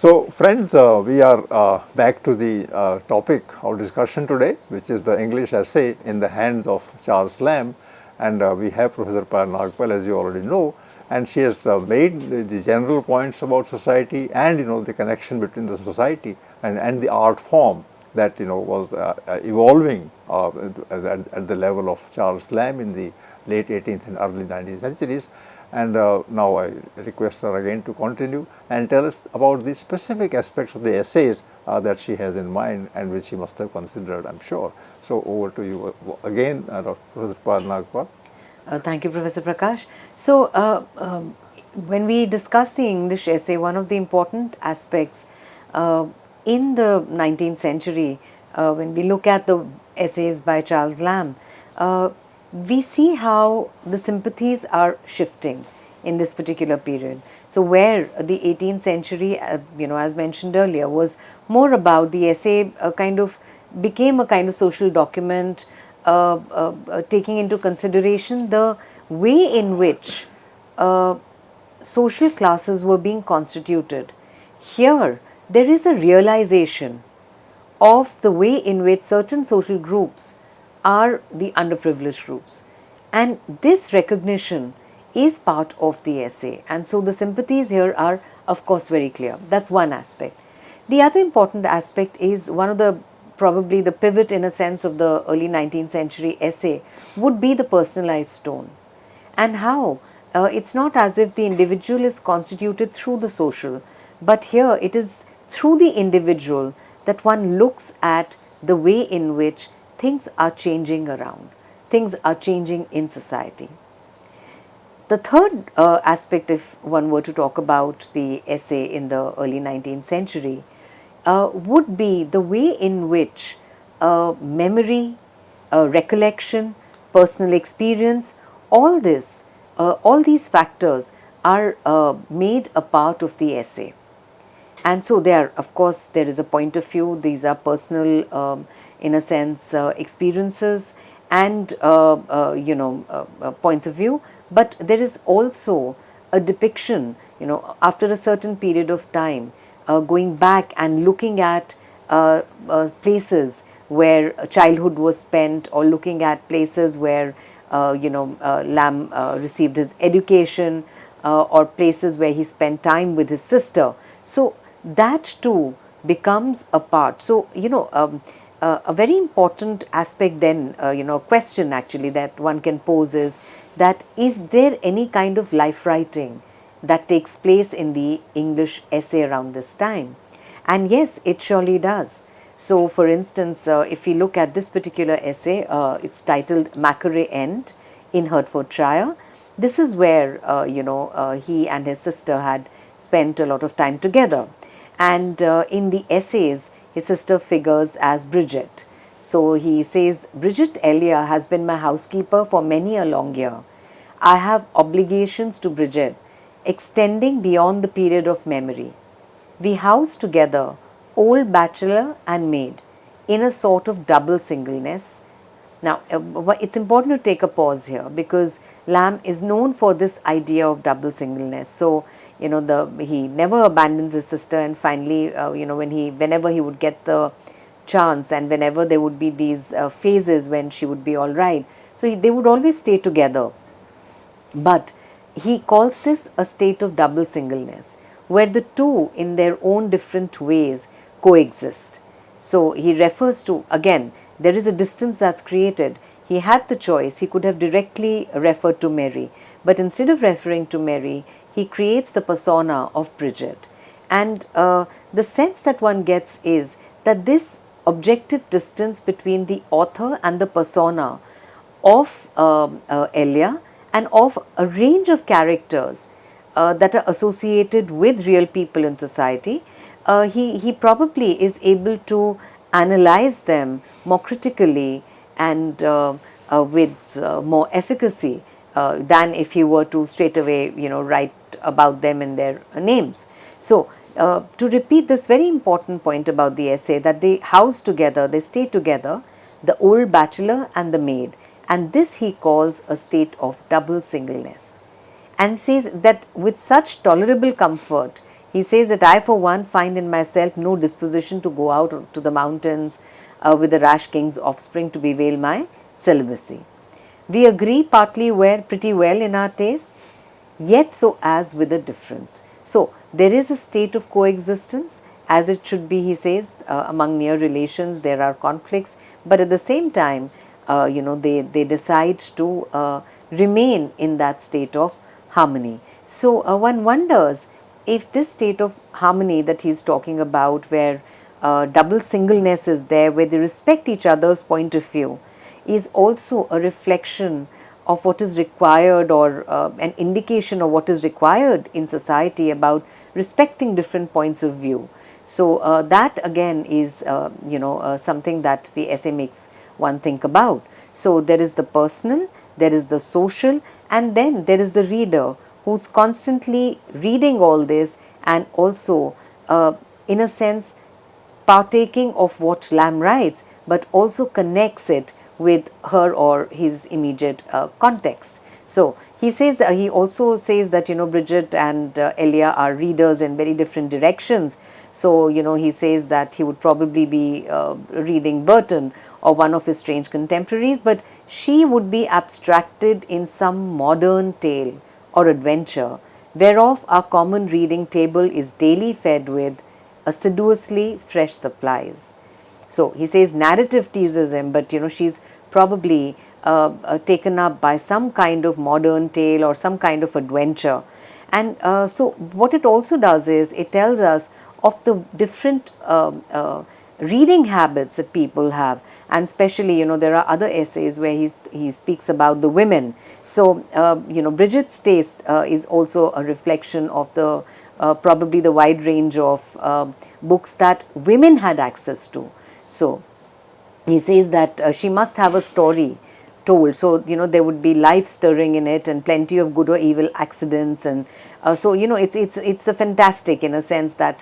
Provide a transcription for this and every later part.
So friends, we are back to the topic of discussion today, which is the English essay in the hands of Charles Lamb, and we have Professor Payal Nagpal, as you already know, and she has made the general points about society and the connection between the society and the art form that was evolving at the level of Charles Lamb in the late 18th and early 19th centuries. And now I request her again to continue and tell us about the specific aspects of the essays that she has in mind and which she must have considered, I am sure. So over to you again, Dr. Professor Payal Nagpal. Thank you, Professor Prakash. So, when we discuss the English essay, one of the important aspects in the 19th century, when we look at the essays by Charles Lamb, we see how the sympathies are shifting in this particular period. So where the 18th century, as mentioned earlier, was more about the essay became a kind of social document, taking into consideration the way in which social classes were being constituted. Here, there is a realization of the way in which certain social groups are the underprivileged groups. And this recognition is part of the essay. And so the sympathies here are, of course, very clear. That's one aspect. The other important aspect is one of the probably the pivot in a sense of the early 19th century essay would be the personalized tone. And how it's not as if the individual is constituted through the social, but here it is through the individual that one looks at the way in which things are changing around, things are changing in society. The third aspect, if one were to talk about the essay in the early 19th century, would be the way in which memory, recollection, personal experience, all these factors are made a part of the essay. And so there is a point of view, these are personal in a sense experiences and points of view, but there is also a depiction after a certain period of time, going back and looking at places where childhood was spent, or looking at places where Lamb received his education, or places where he spent time with his sister. So that too becomes a part. So a very important aspect then, question actually that one can pose is that is there any kind of life writing that takes place in the English essay around this time? And yes, it surely does. So for instance, if we look at this particular essay, it's titled Macquarie End in Hertfordshire. This is where he and his sister had spent a lot of time together. And in the essays, his sister figures as Bridget. So he says, Bridget Elia has been my housekeeper for many a long year. I have obligations to Bridget extending beyond the period of memory. We house together, old bachelor and maid, in a sort of double singleness. Now, it's important to take a pause here because Lamb is known for this idea of double singleness. So, he never abandons his sister, and finally, whenever he would get the chance and whenever there would be these phases when she would be all right, so they would always stay together. But he calls this a state of double singleness, where the two in their own different ways coexist. So he refers to, again, there is a distance that's created. He had the choice, he could have directly referred to Mary, but instead of referring to Mary, he creates the persona of Bridget. And the sense that one gets is that this objective distance between the author and the persona of Elia and of a range of characters that are associated with real people in society, he probably is able to analyze them more critically and with more efficacy than if he were to straight away write about them in their names. So to repeat this very important point about the essay, that they house together, they stay together, the old bachelor and the maid, and this he calls a state of double singleness, and says that with such tolerable comfort He says that I for one find in myself no disposition to go out to the mountains with the rash king's offspring to bewail my celibacy. We agree partly pretty well in our tastes, yet so as with a difference. So there is a state of coexistence as it should be, he says, among near relations there are conflicts, but at the same time, they decide to remain in that state of harmony. So one wonders if this state of harmony that he's talking about, where double singleness is there, where they respect each other's point of view, is also a reflection of what is required, or an indication of what is required in society about respecting different points of view. So that again is something that the essay makes one think about. So there is the personal, there is the social, and then there is the reader who's constantly reading all this, and also in a sense partaking of what Lamb writes, but also connects it with her or his immediate context. So he says that, he also says that Bridget and Elia are readers in very different directions. So he says that he would probably be reading Burton or one of his strange contemporaries, but she would be abstracted in some modern tale or adventure, whereof our common reading table is daily fed with assiduously fresh supplies. So he says narrative teases him, but she's probably taken up by some kind of modern tale or some kind of adventure. And so what it also does is it tells us of the different reading habits that people have, and especially there are other essays where he speaks about the women. So Bridget's taste is also a reflection of the probably the wide range of books that women had access to. So he says that she must have a story told. So there would be life stirring in it, and plenty of good or evil accidents, and so it's a fantastic in a sense that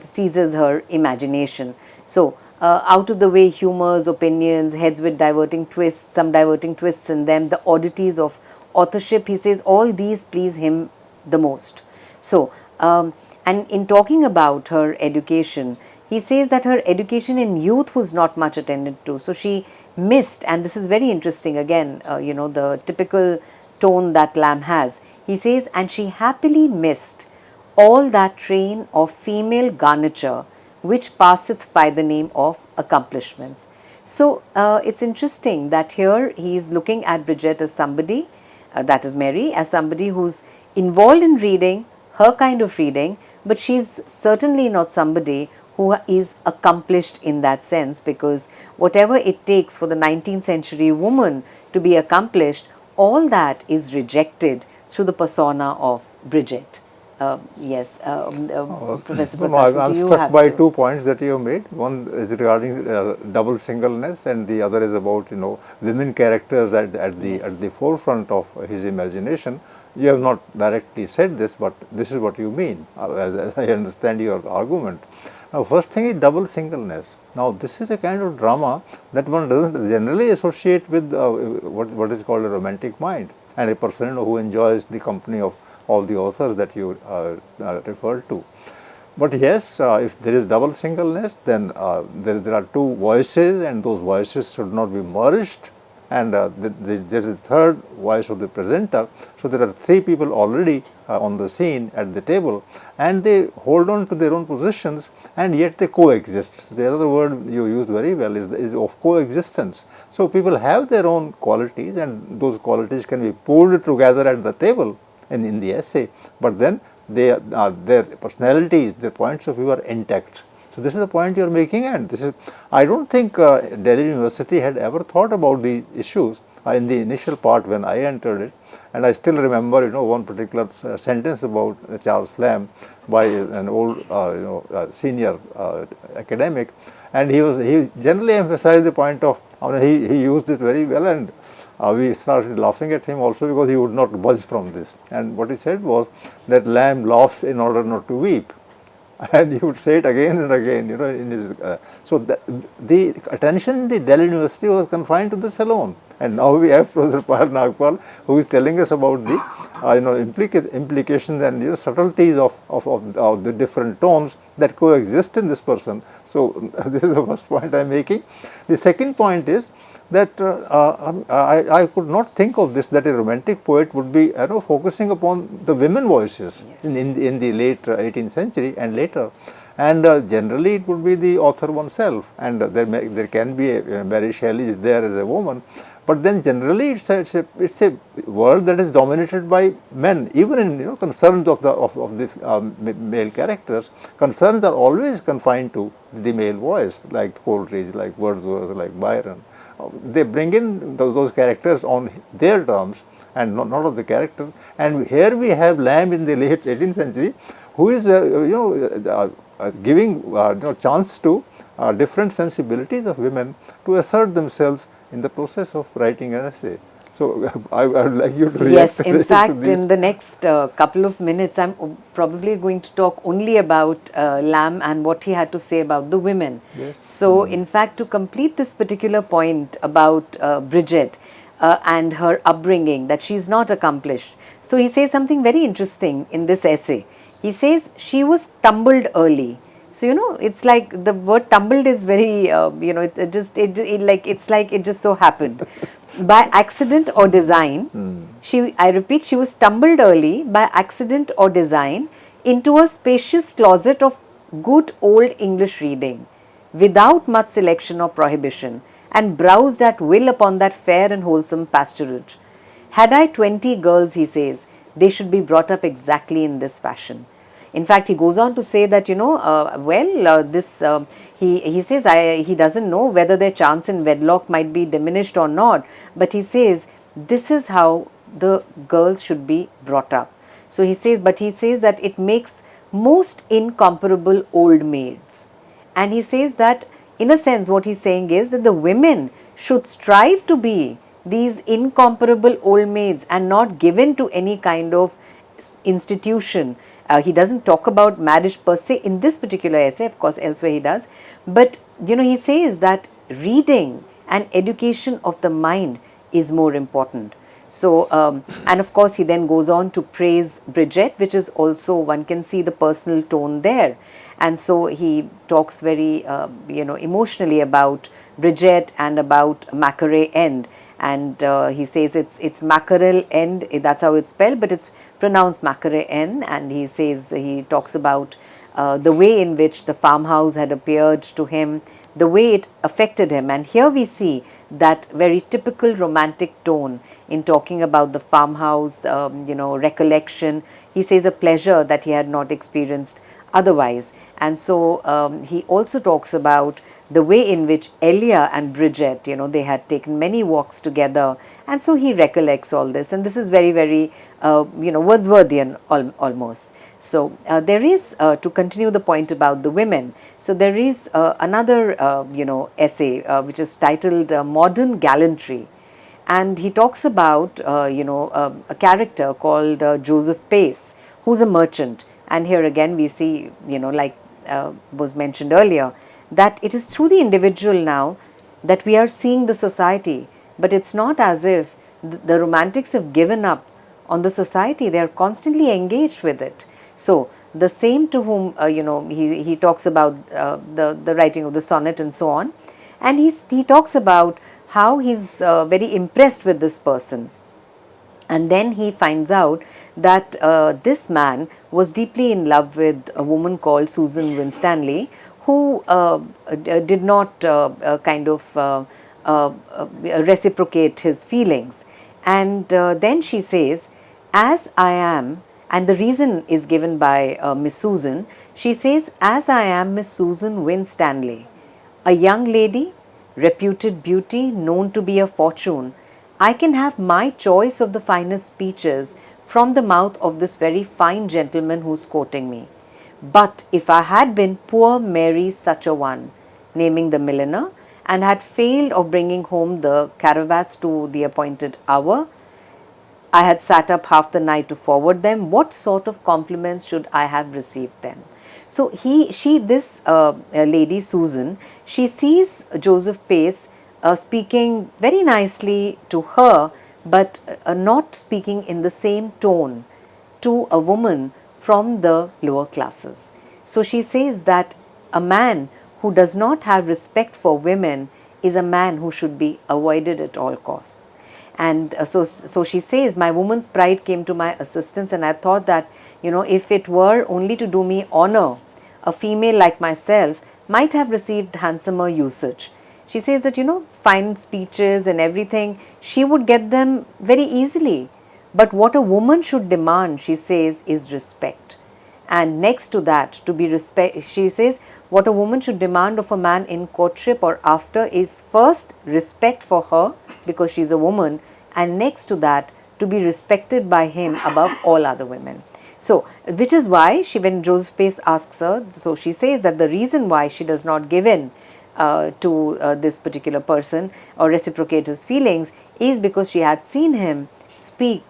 seizes her imagination. So out of the way humors, opinions, heads with diverting twists, some diverting twists in them, the oddities of authorship, he says all these please him the most. So and in talking about her education, he says that her education in youth was not much attended to. So she missed, and this is very interesting again, the typical tone that Lamb has. He says, and she happily missed all that train of female garniture which passeth by the name of accomplishments. So it's interesting that here he is looking at Bridget as somebody, that is Mary, as somebody who's involved in reading, her kind of reading, but she's certainly not somebody who is accomplished in that sense, because whatever it takes for the 19th century woman to be accomplished, all that is rejected through the persona of Bridget. Yes, Professor Prakash, I'm struck by 2 points that you have made. One is regarding double singleness, and the other is about women characters at the forefront of his imagination. You have not directly said this, but this is what you mean. I understand your argument. Now, first thing is double singleness. Now, this is a kind of drama that one doesn't generally associate with what is called a romantic mind, and a person who enjoys the company of all the authors that you referred to. But yes, if there is double singleness, then there are two voices, and those voices should not be merged, and there is a third voice of the presenter. So there are three people already on the scene at the table, and they hold on to their own positions, and yet they coexist. The other word you used very well is of coexistence. So people have their own qualities, and those qualities can be pulled together at the table in the essay, but then their personalities, their points of view are intact. So this is the point you are making, and this is, I don't think Delhi University had ever thought about these issues in the initial part when I entered it, and I still remember one particular sentence about Charles Lamb by an old senior academic, and he generally emphasized the point of, he used it very well, and we started laughing at him also because he would not budge from this. And what he said was that Lamb laughs in order not to weep, and he would say it again and again, in his. So the attention in the Delhi University was confined to this alone. And now we have Professor Payal Nagpal, who is telling us about the implications and subtleties of the different tones that coexist in this person. So this is the first point I am making. The second point is that I could not think of this, that a romantic poet would be focusing upon the women voices in the late 18th century and later. And generally it would be the author oneself, and there can be Mary Shelley is there as a woman, but then generally it's a world that is dominated by men. Even in concerns of the male characters, concerns are always confined to the male voice, like Coleridge, like Wordsworth, like Byron. They bring in those characters on their terms and not of the character. And here we have Lamb in the late 18th century, who is giving chance to different sensibilities of women to assert themselves in the process of writing an essay. So I would like you to react. Yes, in fact, in the next couple of minutes, I'm probably going to talk only about Lamb and what he had to say about the women. Yes. So, in fact, to complete this particular point about Bridget and her upbringing, that she's not accomplished. So, he says something very interesting in this essay. He says she was tumbled early. So, it's like the word tumbled is very, it's like it just so happened. By accident or design, I repeat, she was tumbled early by accident or design into a spacious closet of good old English reading, without much selection or prohibition, and browsed at will upon that fair and wholesome pasturage. Had I 20 girls, he says, they should be brought up exactly in this fashion. In fact, he goes on to say that, he says he doesn't know whether their chance in wedlock might be diminished or not, but he says this is how the girls should be brought up. So he says that it makes most incomparable old maids. And he says that, in a sense, what he's saying is that the women should strive to be these incomparable old maids and not given to any kind of institution. He doesn't talk about marriage per se in this particular essay, of course elsewhere he does, but he says that reading and education of the mind is more important. So and of course he then goes on to praise Bridget, which is also, one can see the personal tone there, and so he talks very emotionally about Bridget and about Macquarie End, and he says it's Mackerel End, that's how it's spelled, but it's pronounced Macquarie End. And he talks about the way in which the farmhouse had appeared to him, the way it affected him. And here we see that very typical romantic tone in talking about the farmhouse, recollection. He says a pleasure that he had not experienced otherwise. And so he also talks about the way in which Elia and Bridget, they had taken many walks together, and so he recollects all this, and this is very, very, Wordsworthian almost. So there is, to continue the point about the women, so there is another, essay which is titled Modern Gallantry, and he talks about, a character called Joseph Pace, who's a merchant, and here again we see, was mentioned earlier, that it is through the individual now that we are seeing the society, but it's not as if the romantics have given up on the society. They are constantly engaged with it. So the same to whom he talks about the writing of the sonnet and so on, and he talks about how he's very impressed with this person, and then he finds out that this man was deeply in love with a woman called Susan Winstanley, who did not reciprocate his feelings. And then she says, as I am, and the reason is given by Miss Susan, she says, as I am Miss Susan Winstanley, a young lady, reputed beauty, known to be a fortune, I can have my choice of the finest speeches from the mouth of this very fine gentleman who's courting me. But if I had been poor Mary such a one, naming the milliner, and had failed of bringing home the caravats to the appointed hour, I had sat up half the night to forward them, what sort of compliments should I have received them? So this lady Susan, she sees Joseph Pace speaking very nicely to her, but not speaking in the same tone to a woman from the lower classes. So she says that a man who does not have respect for women is a man who should be avoided at all costs. And so she says, my woman's pride came to my assistance, and I thought that, if it were only to do me honor, a female like myself might have received handsomer usage. She says that, fine speeches and everything, she would get them very easily. But what a woman should demand, she says, is respect. And next to that, to be respect, she says, what a woman should demand of a man in courtship or after is first respect for her, because she's a woman, and next to that, to be respected by him above all other women. So, which is why when Joseph Pace asks her, so she says that the reason why she does not give in to this particular person or reciprocate his feelings is because she had seen him speak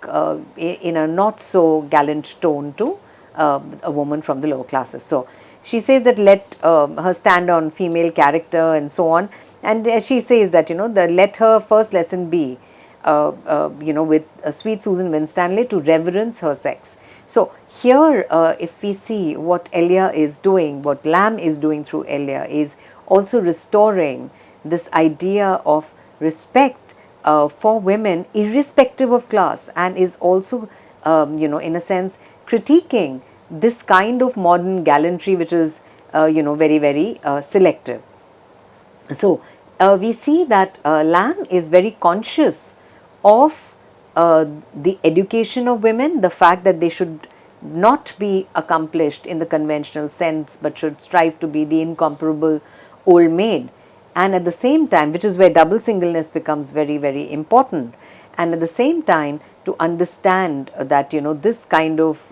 in a not so gallant tone to a woman from the lower classes. So she says that let her stand on female character and so on, and she says that let her first lesson be with sweet Susan Winstanley to reverence her sex. So here, if we see what Elia is doing, what Lamb is doing through Elia is also restoring this idea of respect for women irrespective of class, and is also in a sense critiquing this kind of modern gallantry which is very, very selective. So we see that Lamb is very conscious of the education of women, the fact that they should not be accomplished in the conventional sense but should strive to be the incomparable old maid, and at the same time, which is where double singleness becomes very, very important, and at the same time to understand that this kind of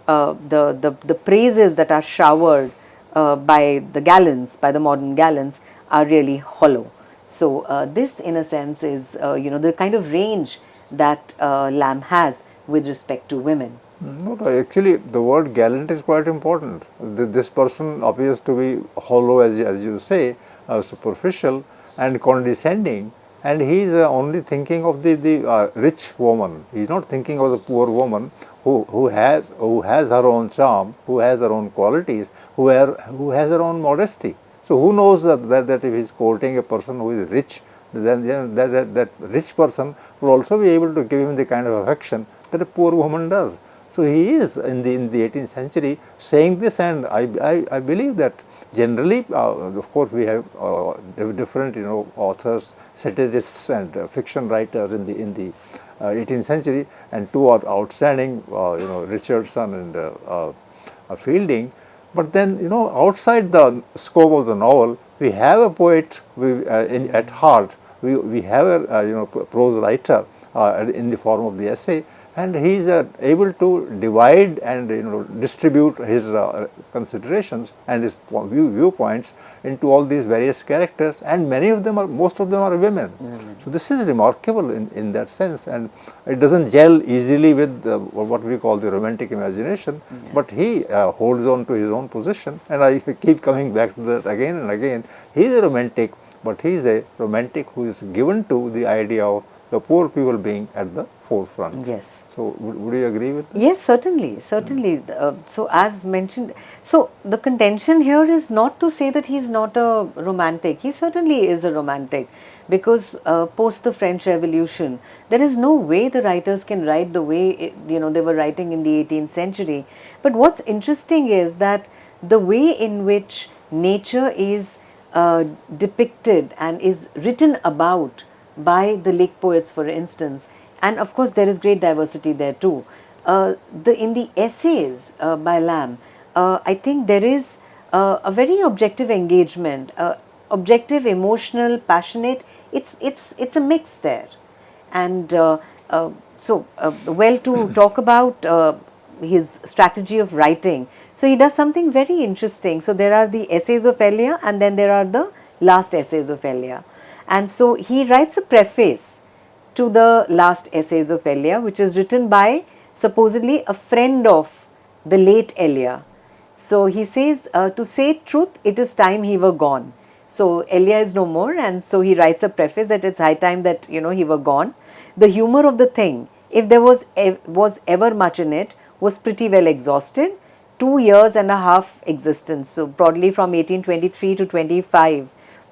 the praises that are showered by the gallants, by the modern gallants, are really hollow. So this in a sense is the kind of range that Lamb has with respect to women. No, actually the word gallant is quite important. This person appears to be hollow, as you say, superficial and condescending, and he is only thinking of the rich woman. He is not thinking of the poor woman who has her own charm, who has her own qualities, who has her own modesty. So who knows that if he is courting a person who is rich, then that rich person will also be able to give him the kind of affection that a poor woman does. So he is in the 18th century saying this, and I believe that generally, of course, we have different authors, satirists, and fiction writers in the 18th century, and two are outstanding, Richardson and Fielding. But then outside the scope of the novel, we have a poet at heart. We have a prose writer in the form of the essay, and he is able to divide and distribute his considerations and his viewpoints into all these various characters, and most of them are women. So this is remarkable in that sense, and it doesn't gel easily with what we call the romantic imagination, but he holds on to his own position, and I keep coming back to that again and again. He is a romantic, but he is a romantic who is given to the idea of the poor people being at the forefront. Yes. So would you agree with that? Yes, certainly, certainly. So as mentioned, so the contention here is not to say that he is not a romantic. He certainly is a romantic, because post the French Revolution, there is no way the writers can write the way they were writing in the 18th century. But what's interesting is that the way in which nature is depicted and is written about by the Lake poets, for instance, and of course there is great diversity there too. In the essays by Lamb, I think there is a very objective engagement, objective, emotional, passionate. It's a mix there, and well, to talk about his strategy of writing. So he does something very interesting. So there are the essays of Elia, and then there are the last essays of Elia. And so he writes a preface to the last essays of Elia, which is written by supposedly a friend of the late Elia. So he says, to say truth, it is time he were gone. So Elia is no more, and so he writes a preface that it's high time that he were gone. The humor of the thing, if there was ever much in it, was pretty well exhausted. 2 years and a half existence, so broadly from 1823 to 25,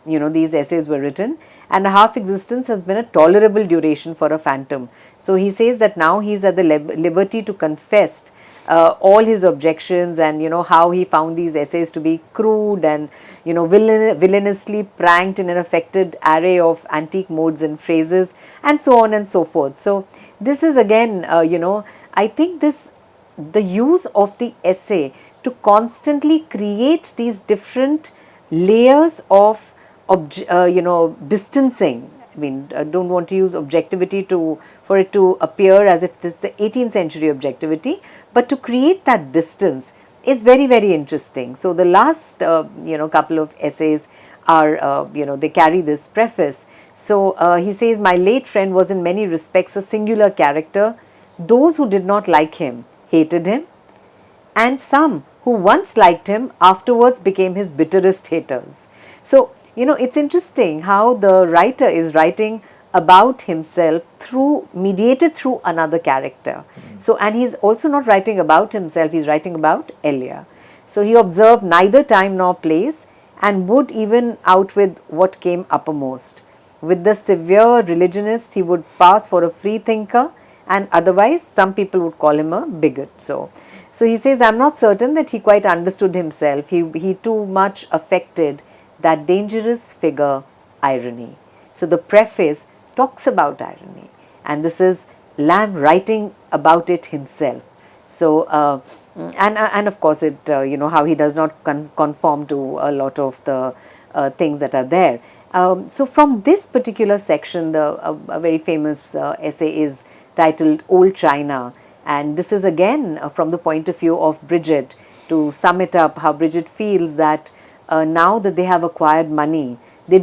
these essays were written, and a half existence has been a tolerable duration for a phantom. So he says that now he's at the liberty to confess all his objections, and how he found these essays to be crude and villainously pranked in an affected array of antique modes and phrases, and so on and so forth. So this is again, I think the use of the essay to constantly create these different layers of distancing. I mean, I don't want to use objectivity for it to appear as if this is the 18th century objectivity, but to create that distance is very, very interesting. So the last couple of essays are they carry this preface. So he says, my late friend was in many respects a singular character. Those who did not like him hated him, and some who once liked him afterwards became his bitterest haters. So it's interesting how the writer is writing about himself mediated through another character. So, and he's also not writing about himself, he's writing about Elia. So he observed neither time nor place, and would even out with what came uppermost. With the severe religionist he would pass for a free thinker, and otherwise some people would call him a bigot. So he says, I'm not certain that he quite understood himself. He too much affected that dangerous figure, irony. So the preface talks about irony, and this is Lamb writing about it himself. So and of course it how he does not conform to a lot of the things that are there. So from this particular section, a very famous essay is titled Old China, and this is again from the point of view of Bridget, to sum it up, how Bridget feels that now that they have acquired money, they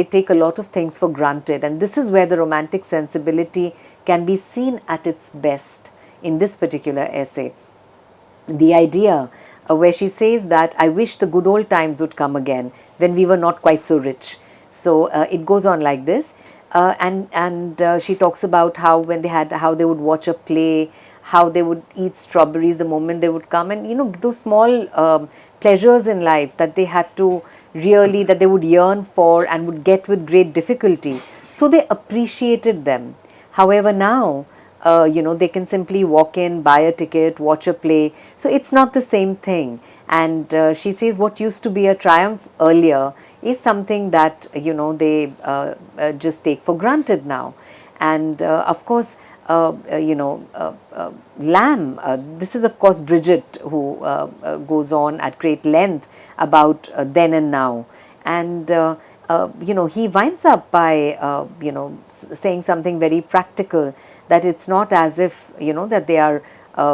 take a lot of things for granted, and this is where the romantic sensibility can be seen at its best in this particular essay. The idea where she says that I wish the good old times would come again when we were not quite so rich. So it goes on like this, and she talks about how how they would watch a play, how they would eat strawberries the moment they would come, and those small pleasures in life that they had to that they would yearn for and would get with great difficulty. So they appreciated them. However, now they can simply walk in, buy a ticket, watch a play. So it's not the same thing. And she says what used to be a triumph earlier is something that they just take for granted now. And of course, Lamb, this is of course Bridget who goes on at great length about then and now, and he winds up by saying something very practical, that it's not as if that they are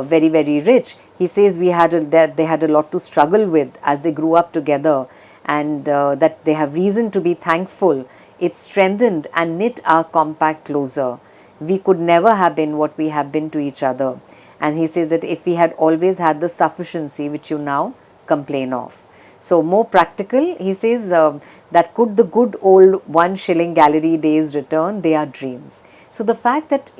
very, very rich. He says that they had a lot to struggle with as they grew up together, and that they have reason to be thankful. It strengthened and knit our compact closer. We could never have been what we have been to each other. And he says that if we had always had the sufficiency which you now complain of. So more practical, he says that could the good old 1 shilling gallery days return, they are dreams. So the fact that,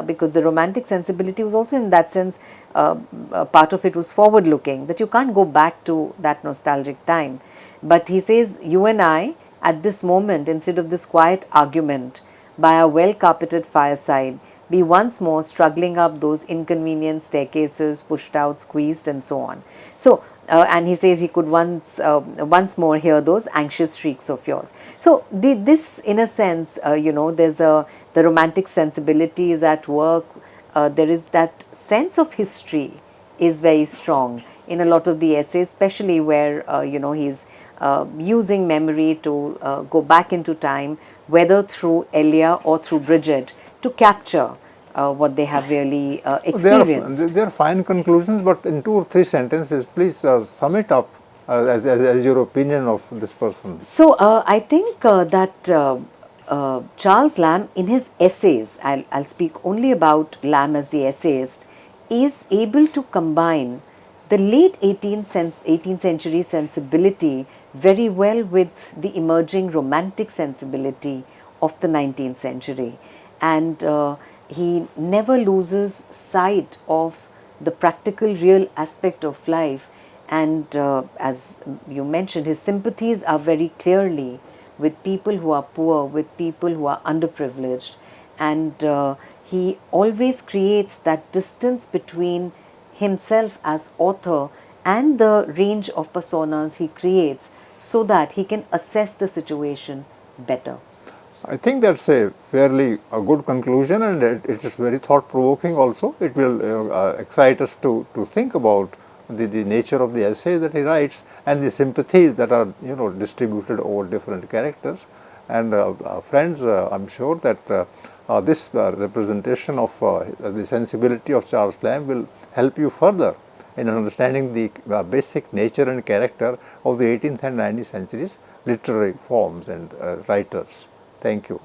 because the romantic sensibility was also in that sense, part of it was forward looking, that you can't go back to that nostalgic time. But he says, you and I, at this moment, instead of this quiet argument, by a well-carpeted fireside, be once more struggling up those inconvenient staircases, pushed out, squeezed, and so on. So, and he says he could once more hear those anxious shrieks of yours. So, this, in a sense, there's the romantic sensibility is at work. There is that sense of history is very strong in a lot of the essays, especially where he's using memory to go back into time, whether through Elia or through Bridget, to capture what they have really experienced. They are fine conclusions, but in 2 or 3 sentences, please sum it up as your opinion of this person. So I think that Charles Lamb, in his essays, I'll speak only about Lamb as the essayist, is able to combine the late 18th century sensibility very well with the emerging romantic sensibility of the 19th century. And he never loses sight of the practical, real aspect of life. And as you mentioned, his sympathies are very clearly with people who are poor, with people who are underprivileged. And he always creates that distance between himself as author and the range of personas he creates so that he can assess the situation better. I think that's a fairly a good conclusion, and it is very thought provoking also. It will excite us to think about the nature of the essay that he writes and the sympathies that are distributed over different characters. And friends, I'm sure that this representation of the sensibility of Charles Lamb will help you further in understanding the basic nature and character of the 18th and 19th centuries literary forms and writers. Thank you.